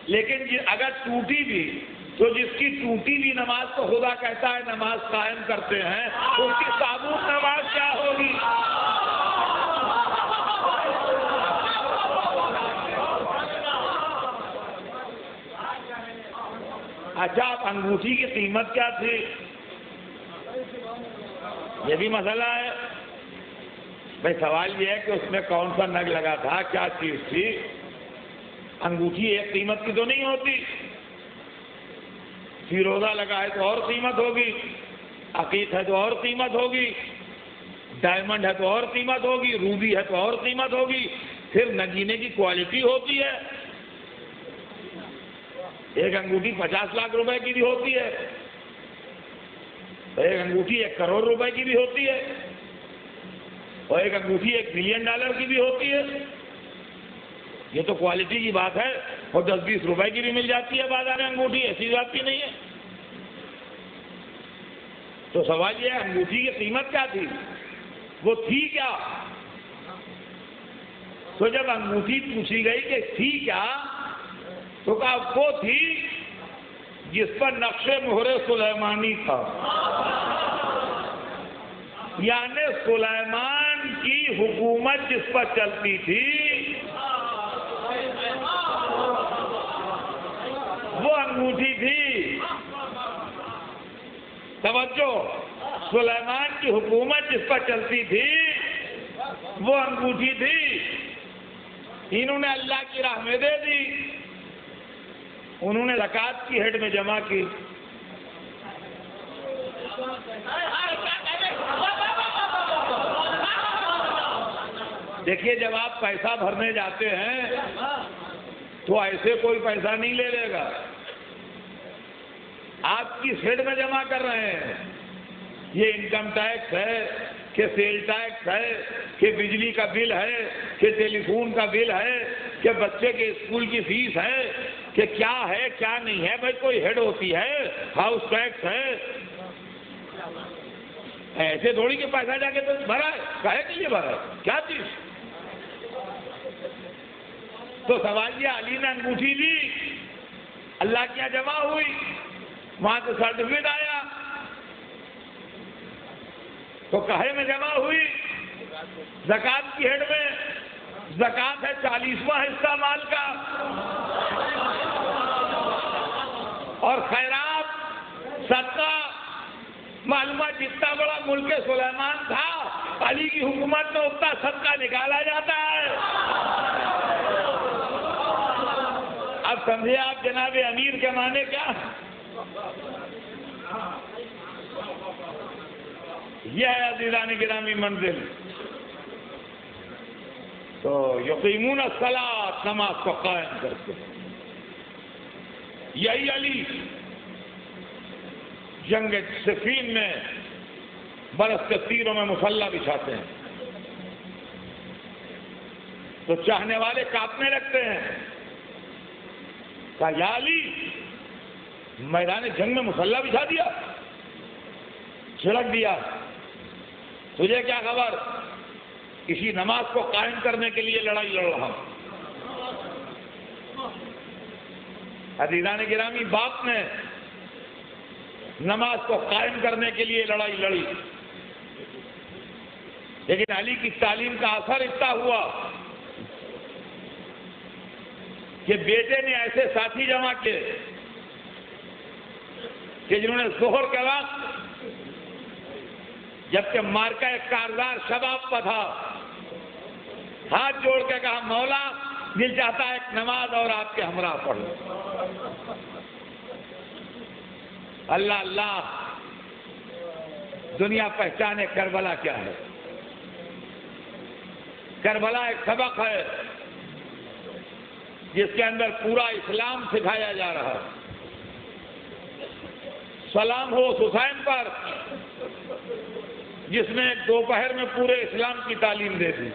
لیکن اگر ٹوٹی بھی تو جس کی ٹوٹی بھی نماز کو خدا کہتا ہے نماز قائم کرتے ہیں تو اس کی ثابوت نماز کیا ہوگی؟ اچھا اب انگوٹھی کی قیمت کیا تھی یہ بھی مسئلہ ہے. بھائی سوال یہ ہے کہ اس میں کون سا نگ لگا تھا, کیا چیز تھی. انگوٹھی ایک قیمت کی تو نہیں ہوتی. فیروزہ لگا ہے تو اور قیمت ہوگی, عقیق ہے تو اور قیمت ہوگی, ڈائمنڈ ہے تو اور قیمت ہوگی, روبی ہے تو اور قیمت ہوگی. پھر نگینے کی کوالٹی ہوتی ہے. ایک انگوٹھی 50 لاکھ روپے کی بھی ہوتی ہے, ایک انگوٹھی 1 کروڑ روپے کی بھی ہوتی ہے, اور ایک انگوٹھی $1 بلین کی بھی ہوتی ہے. یہ تو کوالٹی کی بات ہے. اور 10-20 روپے کی بھی مل جاتی ہے بازار میں انگوٹھی, ایسی بات بھی نہیں ہے. تو سوال یہ ہے انگوٹھی کی قیمت کیا تھی, وہ تھی کیا؟ تو جب انگوٹھی پوچھی گئی کہ تھی کیا تو کہا وہ تھی جس پر نقش مہر سلیمانی تھا. یعنی سلیمان کی حکومت جس پر چلتی تھی وہ انگوٹھی تھی. توجہ, سلیمان کی حکومت جس پر چلتی تھی وہ انگوٹھی تھی. انہوں نے اللہ کی راہ میں دے دی, انہوں نے زکوٰۃ کی ہیڈ میں جمع کی. دیکھیے جب آپ پیسہ بھرنے جاتے ہیں تو ایسے کوئی پیسہ نہیں لے لے گا. آپ کی ہیڈ میں جمع کر رہے ہیں. یہ انکم ٹیکس ہے کہ سیل ٹیکس ہے کہ بجلی کا بل ہے کہ ٹیلی فون کا بل ہے کہ بچے کے اسکول کی فیس ہے کہ کیا ہے کیا نہیں ہے. بھائی کوئی ہیڈ ہوتی ہے, ہاؤس ٹیکس ہے. ایسے تھوڑی کہ پیسہ جا کے تو بھرا ہے, کہے کے لیے بھرا ہے, کیا چیز. تو سوال یہ علی نے انگوٹھی دی, اللہ کی یہاں جمع ہوئی, وہاں سے سرٹیفکیٹ آیا تو کہے میں جمع ہوئی. زکوٰۃ کی ہیڈ میں زکوٰۃ ہے 40واں حصہ مال کا, اور خیرات صدقہ معلومات جتنا بڑا ملک سلیمان تھا علی کی حکومت میں اتنا صدقہ نکالا جاتا ہے. اب سمجھے آپ جناب امیر کے معنی کیا. یہ ہے عزیزان گرامی منزل. تو یقیمون الصلاۃ، نماز کو قائم کرتے ہیں. یہی علی جنگ صفین میں برس کے تیروں میں مسلح بچھاتے ہیں تو چاہنے والے کانپنے لگتے ہیں. کہا یا علی، میدان جنگ میں مسلح بچھا دیا، چھڑک دیا، تجھے کیا خبر؟ کسی نماز کو قائم کرنے کے لیے لڑائی لڑ رہا ہوں. عزیزان گرامی، باپ نے نماز کو قائم کرنے کے لیے لڑائی لڑی، لیکن علی کی تعلیم کا اثر اتنا ہوا کہ بیٹے نے ایسے ساتھی جمع کیے کہ جنہوں نے ظہر کے وقت، جبکہ مارکا ایک کارزار شباب کا تھا، ہاتھ جوڑ کے کہا مولا دل چاہتا ہے ایک نماز اور آپ کے ہمراہ پڑھ لوں. اللہ اللہ، دنیا پہچانے کربلا کیا ہے. کربلا ایک سبق ہے جس کے اندر پورا اسلام سکھایا جا رہا ہے. سلام ہو اس حسین پر جس نے دوپہر میں پورے اسلام کی تعلیم دے دی.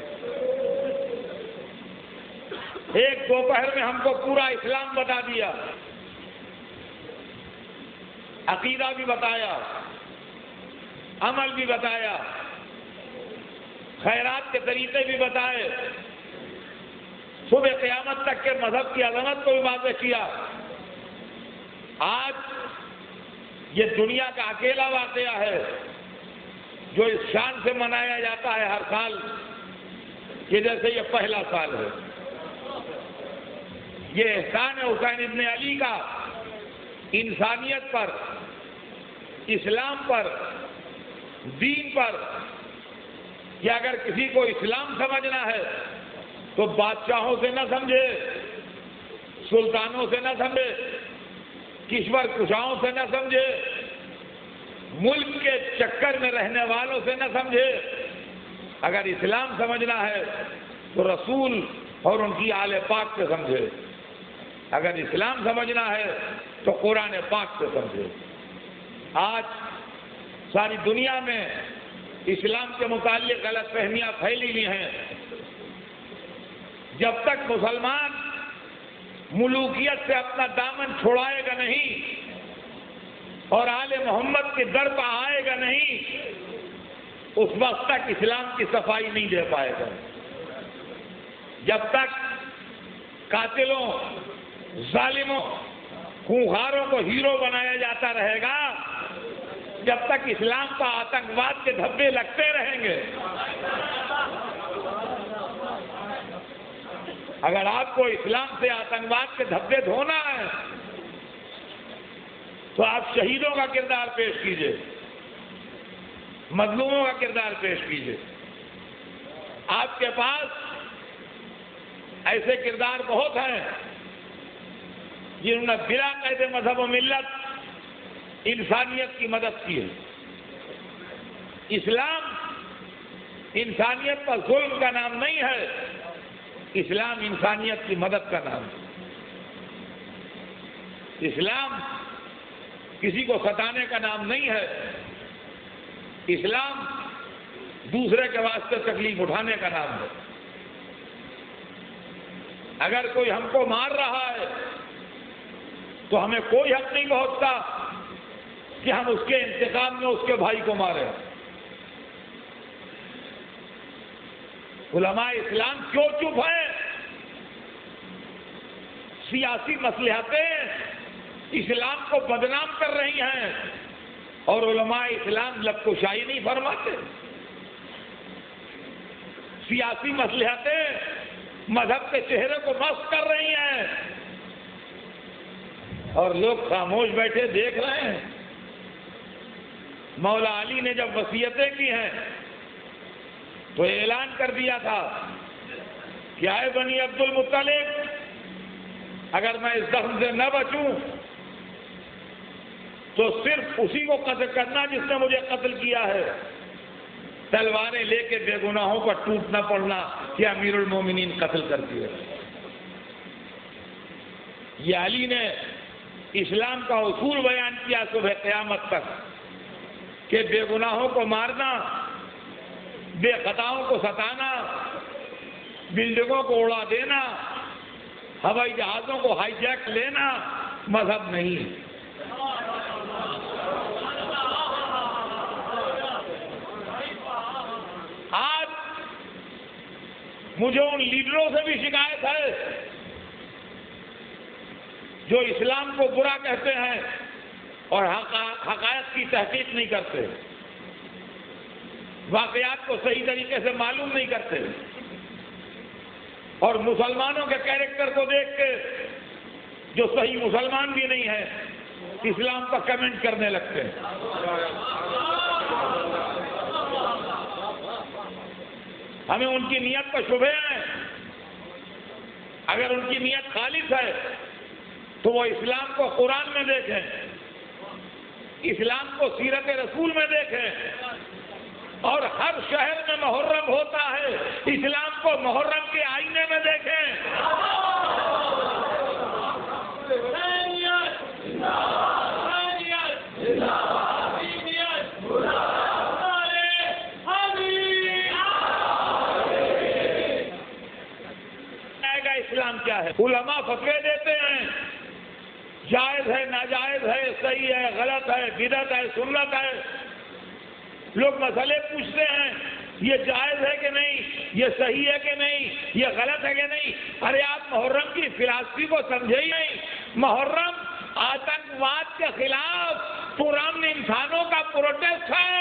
ایک دوپہر میں ہم کو پورا اسلام بتا دیا، عقیدہ بھی بتایا، عمل بھی بتایا، خیرات کے طریقے بھی بتائے، صبح قیامت تک کے مذہب کی عظمت کو بھی واضح کیا. آج یہ دنیا کا اکیلا واقعہ ہے جو اس شان سے منایا جاتا ہے ہر سال کہ جیسے یہ پہلا سال ہے. یہ احسان ہے حسین ابن علی کا انسانیت پر، اسلام پر، دین پر، کہ اگر کسی کو اسلام سمجھنا ہے تو بادشاہوں سے نہ سمجھے، سلطانوں سے نہ سمجھے، کشور کشاؤں سے نہ سمجھے، ملک کے چکر میں رہنے والوں سے نہ سمجھے. اگر اسلام سمجھنا ہے تو رسول اور ان کی آل پاک سے سمجھے. اگر اسلام سمجھنا ہے تو قرآن پاک سے سمجھے. آج ساری دنیا میں اسلام کے متعلق غلط فہمیاں پھیلی ہوئی ہیں. جب تک مسلمان ملوکیت سے اپنا دامن چھوڑائے گا نہیں اور آل محمد کے در پر آئے گا نہیں، اس وقت تک اسلام کی صفائی نہیں دے پائے گا. جب تک قاتلوں، ظالموں، خونخواروں کو ہیرو بنایا جاتا رہے گا، جب تک اسلام پر آتنکواد کے دھبے لگتے رہیں گے. اگر آپ کو اسلام سے آتنکواد کے دھبے دھونا ہے تو آپ شہیدوں کا کردار پیش کیجئے، مظلوموں کا کردار پیش کیجئے. آپ کے پاس ایسے کردار بہت ہیں جنہوں نے بلا قید مذہب و ملت انسانیت کی مدد کی ہے. اسلام انسانیت پر ظلم کا نام نہیں ہے، اسلام انسانیت کی مدد کا نام ہے. اسلام کسی کو ستانے کا نام نہیں ہے، اسلام دوسرے کے واسطے تکلیف اٹھانے کا نام ہے. اگر کوئی ہم کو مار رہا ہے تو ہمیں کوئی حق نہیں پہنچتا کہ ہم اس کے انتقام میں اس کے بھائی کو ماریں. علماء اسلام کیوں چپ ہیں؟ سیاسی مصلحتیں اسلام کو بدنام کر رہی ہیں اور علماء اسلام لبکشائی نہیں فرماتے. سیاسی مصلحتیں مذہب کے چہرے کو مست کر رہی ہیں اور لوگ خاموش بیٹھے دیکھ رہے ہیں. مولا علی نے جب وصیتیں کی ہیں تو اعلان کر دیا تھا کہ اے بنی عبد المطلب، اگر میں اس زخم سے نہ بچوں تو صرف اسی کو قتل کرنا جس نے مجھے قتل کیا ہے، تلواریں لے کے بے گناہوں پر ٹوٹنا پڑنا کہ امیر المومنین قتل کر دیے۔ یہ علی نے اسلام کا اصول بیان کیا صبح قیامت تک کہ بے گناہوں کو مارنا، بے خطاؤں کو ستانا، بلڈنگوں کو اڑا دینا، ہوائی جہازوں کو ہائی جیک لینا مذہب نہیں۔ آج مجھے ان لیڈروں سے بھی شکایت ہے جو اسلام کو برا کہتے ہیں اور حقائق کی تحقیق نہیں کرتے، واقعات کو صحیح طریقے سے معلوم نہیں کرتے، اور مسلمانوں کے کیریکٹر کو دیکھ کے جو صحیح مسلمان بھی نہیں ہے اسلام پر کمنٹ کرنے لگتے ہیں۔ ہمیں ان کی نیت پر شبہ ہے۔ اگر ان کی نیت خالص ہے تو وہ اسلام کو قرآن میں دیکھیں، اسلام کو سیرت رسول میں دیکھیں، اور ہر شہر میں محرم ہوتا ہے، اسلام کو محرم کے آئینے میں دیکھیں۔ اسلام کیا ہے؟ علماء فتوے دیتے ہیں، جائز ہے، ناجائز ہے، صحیح ہے، غلط ہے، بدعت ہے، سنت ہے۔ لوگ مسئلے پوچھتے ہیں، یہ جائز ہے کہ نہیں، یہ صحیح ہے کہ نہیں، یہ غلط ہے کہ نہیں۔ ارے آپ محرم کی فلسفی کو سمجھے ہی نہیں۔ محرم آتنکواد کے خلاف پرانے انسانوں کا پروٹیسٹ ہے۔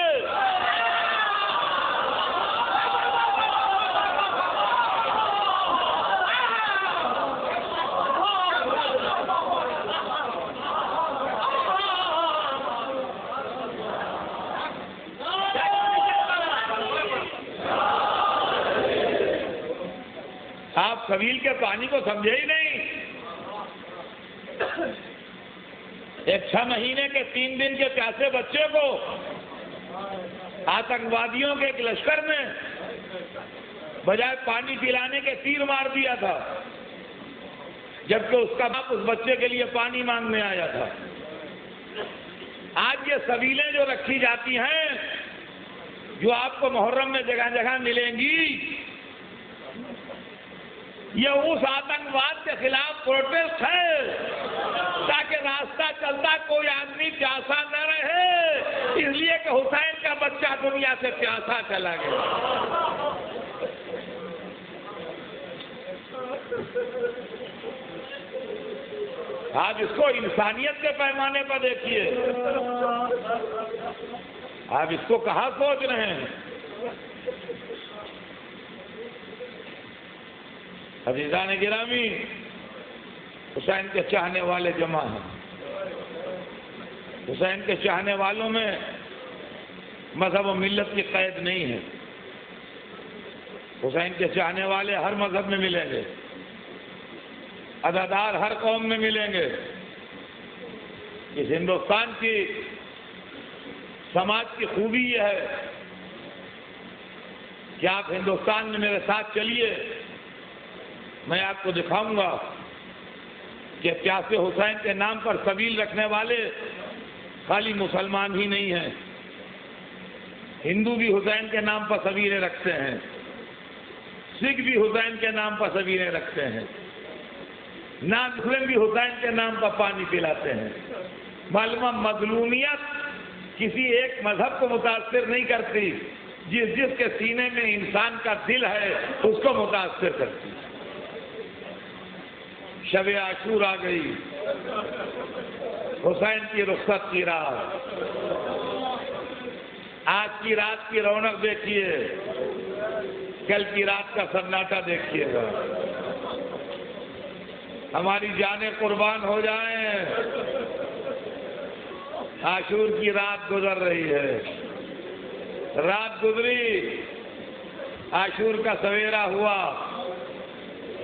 آپ سبیل کے پانی کو سمجھے ہی نہیں۔ ایک 6 مہینے کے 3 دن کے پیاسے بچے کو آتنکوادیوں کے ایک لشکر نے بجائے پانی پلانے کے تیر مار دیا تھا، جبکہ اس کا باپ اس بچے کے لیے پانی مانگنے آیا تھا۔ آج یہ سبیلیں جو رکھی جاتی ہیں، جو آپ کو محرم میں جگہ جگہ ملیں گی، یہ اس آتنکواد کے خلاف پروٹیسٹ ہے تاکہ راستہ چلتا کوئی آدمی پیاسا نہ رہے، اس لیے کہ حسین کا بچہ دنیا سے پیاسا چلا گیا۔ آپ اس کو انسانیت کے پیمانے پر دیکھیے، آپ اس کو کہاں سوچ رہے ہیں؟ عزیزان گرامی، حسین کے چاہنے والے جمع ہیں۔ حسین کے چاہنے والوں میں مذہب و ملت کی قید نہیں ہے۔ حسین کے چاہنے والے ہر مذہب میں ملیں گے، ادادار ہر قوم میں ملیں گے۔ اس ہندوستان کی سماج کی خوبی یہ ہے کہ آپ ہندوستان میں میرے ساتھ چلیے، میں آپ کو دکھاؤں گا کہ پیاسے حسین کے نام پر سبیل رکھنے والے خالی مسلمان ہی نہیں ہیں، ہندو بھی حسین کے نام پر سبیلیں رکھتے ہیں، سکھ بھی حسین کے نام پر سبیلیں رکھتے ہیں، نان مسلم بھی حسین کے نام پر پانی پلاتے ہیں۔ معلوم مظلومیت کسی ایک مذہب کو متاثر نہیں کرتی، جس کے سینے میں انسان کا دل ہے اس کو متاثر کرتی۔ شب عاشور آ گئی، حسین کی رخصت کی رات۔ آج کی رات کی رونق دیکھیے، کل کی رات کا سناٹا دیکھیے گا۔ ہماری جانیں قربان ہو جائیں، عاشور کی رات گزر رہی ہے۔ رات گزری، عاشور کا سویرا ہوا،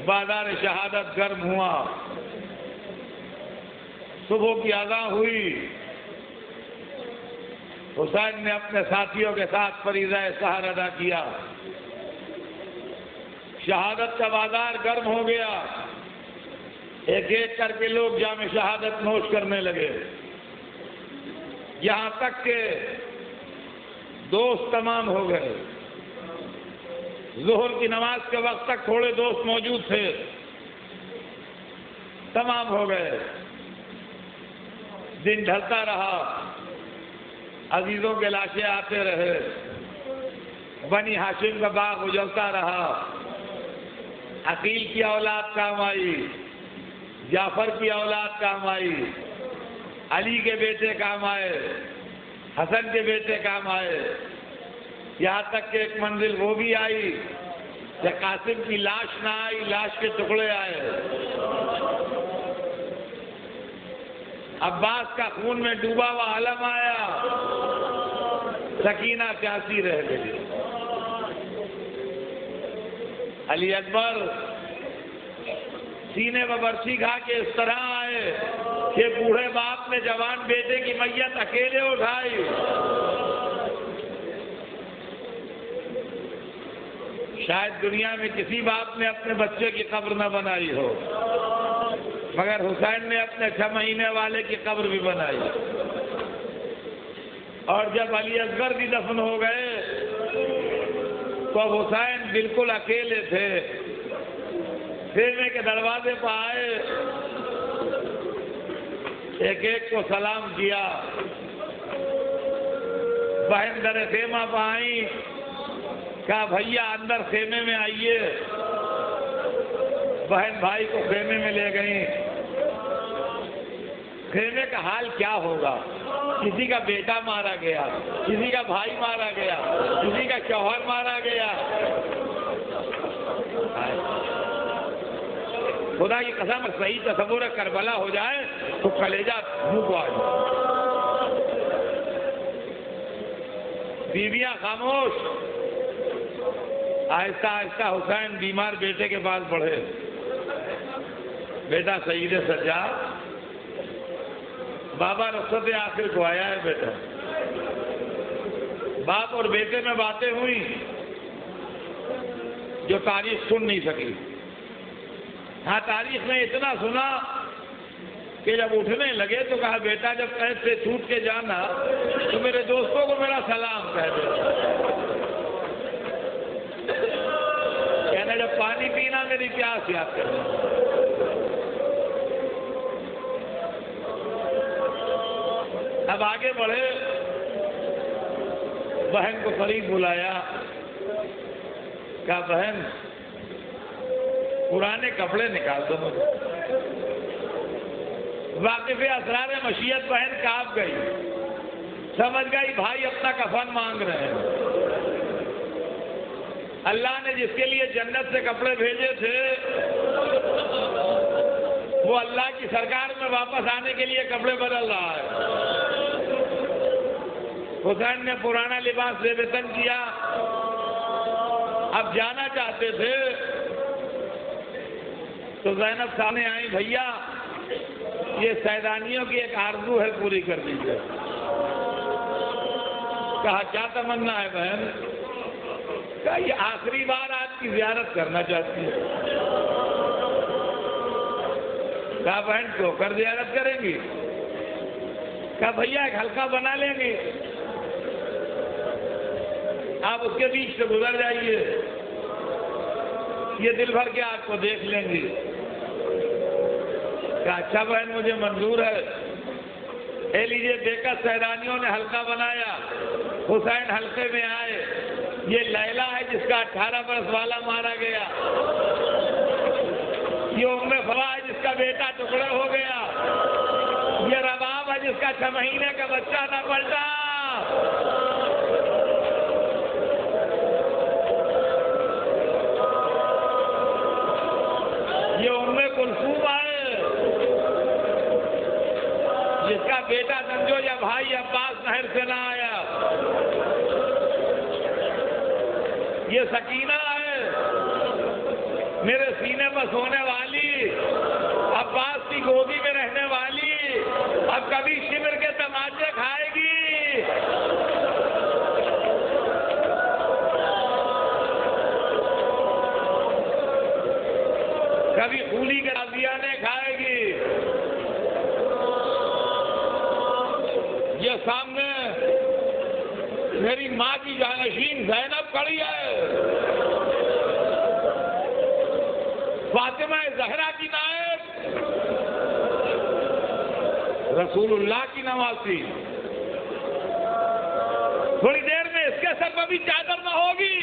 بازار شہادت گرم ہوا، صبح کی اذان ہوئی، حسین نے اپنے ساتھیوں کے ساتھ فریضہ سحر ادا کیا. شہادت کا بازار گرم ہو گیا. ایک ایک کر کے لوگ جام شہادت نوش کرنے لگے. یہاں تک کہ دوست تمام ہو گئے. ظہر کی نماز کے وقت تک تھوڑے دوست موجود تھے، تمام ہو گئے. دن ڈھلتا رہا، عزیزوں کے لاشیں آتے رہے، بنی ہاشم کا باغ اجلتا رہا. عقیل کی اولاد کام آئی، جعفر کی اولاد کام آئی، علی کے بیٹے کام آئے، حسن کے بیٹے کام آئے. یہاں تک کہ ایک منزل وہ بھی آئی کہ قاسم کی لاش نہ آئی، لاش کے ٹکڑے آئے. عباس کا خون میں ڈوبا ہوا علم آیا، سکینہ پیاسی رہ گئی. علی اکبر سینے پر برچھی کھا کے اس طرح آئے کہ بوڑھے باپ نے جوان بیٹے کی میت اکیلے اٹھائی. شاید دنیا میں کسی باپ نے اپنے بچے کی قبر نہ بنائی ہو، مگر حسین نے اپنے 6 مہینے والے کی قبر بھی بنائی. اور جب علی اصغر بھی دفن ہو گئے تو اب حسین بالکل اکیلے تھے. خیمے کے دروازے پر آئے، ایک ایک کو سلام کیا. بہن در خیمہ پر آئیں، کہا بھیا اندر خیمے میں آئیے. بہن بھائی کو خیمے میں لے گئیں. خیمے کا حال کیا ہوگا؟ کسی کا بیٹا مارا گیا، کسی کا بھائی مارا گیا، کسی کا شوہر مارا گیا. خدا کی قسم صحیح تصور کربلا ہو جائے تو کلیجہ منہ کو آ جائے. بیویاں خاموش. آہستہ آہستہ حسین بیمار بیٹے کے پاس بڑھے. بیٹا سید سجاد، بابا رخصت آخر کو آیا ہے بیٹا. باپ اور بیٹے میں باتیں ہوئی جو تاریخ سن نہیں سکی. ہاں تاریخ نے اتنا سنا کہ جب اٹھنے لگے تو کہا بیٹا جب قید سے چھوٹ کے جانا تو میرے دوستوں کو میرا سلام کہہ دے. کہنا جب پانی پینا میری پیاس یاد کرنا. اب آگے بڑھے، بہن کو قریب بلایا، کہا بہن پرانے کپڑے نکال دو مجھے. واقف اسرار مشیت بہن کانپ گئی، سمجھ گئی بھائی اپنا کفن مانگ رہے ہیں. اللہ نے جس کے لیے جنت سے کپڑے بھیجے تھے وہ اللہ کی سرکار میں واپس آنے کے لیے کپڑے بدل رہا ہے. حسین نے پرانا لباس بے وطن کیا. اب جانا چاہتے تھے تو زینب سامنے آئی، بھیا یہ سیدانیوں کی ایک آرزو ہے، پوری کر دیجیے. کہا کیا تمنا ہے بہن؟ کہا یہ آخری بار آپ کی زیارت کرنا چاہتی ہے. کہا بہن تو کر زیارت کریں گی؟ کہا بھیا ایک حلقہ بنا لیں گے، آپ اس کے بیچ سے گزر جائیے، یہ دل بھر کے آپ کو دیکھ لیں گی. کہا اچھا بہن مجھے منظور ہے. اے لیجیے بےکس سیدانیوں نے حلقہ بنایا. حسین حلقے میں آئے. یہ لیلا ہے جس کا 18 برس والا مارا گیا. یہ ام فرا ہے جس کا بیٹا ٹکڑے ہو گیا. یہ رباب ہے جس کا 6 مہینے کا بچہ نہ پلٹا. یہ ام کلثوم ہے جس کا بیٹا سمجھو یا بھائی عباس نہر سے نہ آیا. یہ سکینہ ہے میرے سینے پر سونے والی، عباس کی گودی میں رہنے والی، اب کبھی شمر کے تماچے کھائے گی. کبھی خولی کے رازیانے کھائے گی. یہ سامنے میری ماں کی جانشین زینب کھڑی ہے، فاطمہ زہرا کی نائب، رسول اللہ کی نواسی. تھوڑی دیر میں اس کے سر پر بھی چادر نہ ہوگی.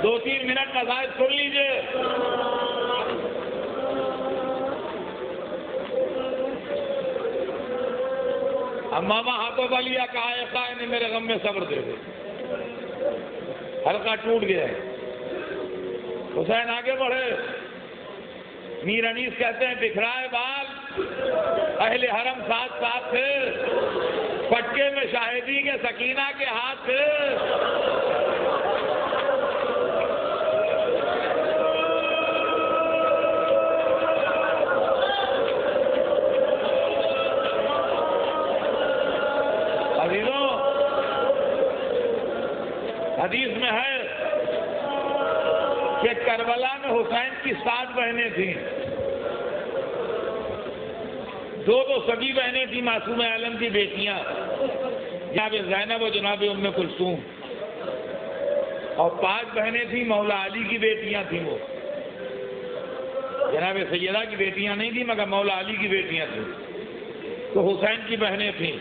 دو تین منٹ کا ظاہر سن لیجیے. اب ماما ہاتھوں کا لیا، کہا ایسا نے میرے غم میں صبر دے دے. ہلکا ٹوٹ گیا. حسین آگے بڑھے. میر انیس کہتے ہیں بکھرائے بال، اہل حرم ساتھ ساتھ تھے، پٹکے میں شاہدی کے سکینہ کے ہاتھ تھے. عزیزوں، حدیث میں ہے کہ کربلا میں حسین کی 7 بہنیں تھیں. 2 سگی بہنیں تھیں معصوم عالم کی بیٹیاں، جناب زینب و جناب ام کلثوم، اور 5 بہنیں تھیں مولا علی کی بیٹیاں تھیں. وہ جناب سیدہ کی بیٹیاں نہیں تھیں مگر مولا علی کی بیٹیاں تھیں. تو حسین کی بہنیں تھیں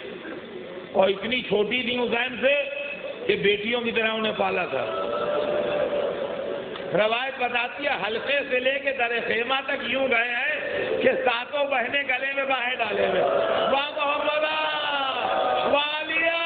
اور اتنی چھوٹی تھیں حسین سے کہ بیٹیوں کی طرح انہیں پالا تھا. روایت بتاتی ہے حلقے سے لے کے در خیمہ تک یوں گئے ہیں کہ 7 بہنیں گلے میں باہیں ڈالے ہوئے. واہ محمد والیہ.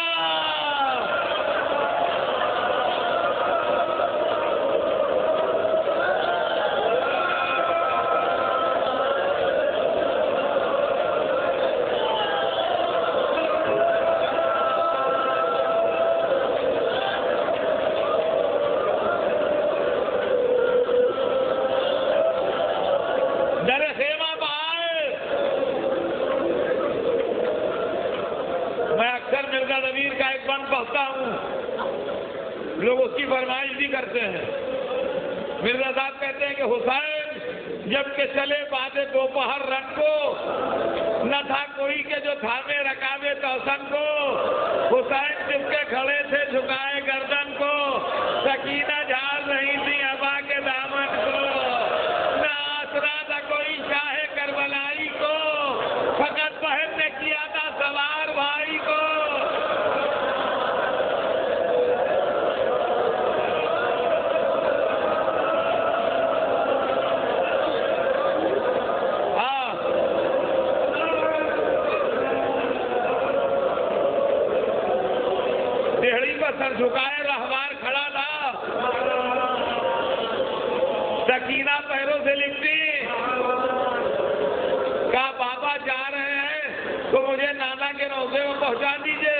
لوگ اس کی فرمائش بھی کرتے ہیں. مرزا صاحب کہتے ہیں کہ حسین جب کہ چلے بعد دوپہر رنگ کو، نہ تھا کوئی کہ جو تھامے رکاوے توسن کو. حسین جب کے کھڑے تھے جھکائے گردن کو، سکینہ جھال رہی تھی ابا کے دامن کو. نہ آسرا تھا کوئی شاہ کربلائی کو، فقط بہن نے کیا تھا سوار بھائی کو. سر جھکائے رہوار کھڑا تھا، سکینہ پیروں سے لکھتی، کہا بابا جا رہے ہیں تو مجھے نانا کے روضے میں پہنچا دیجئے.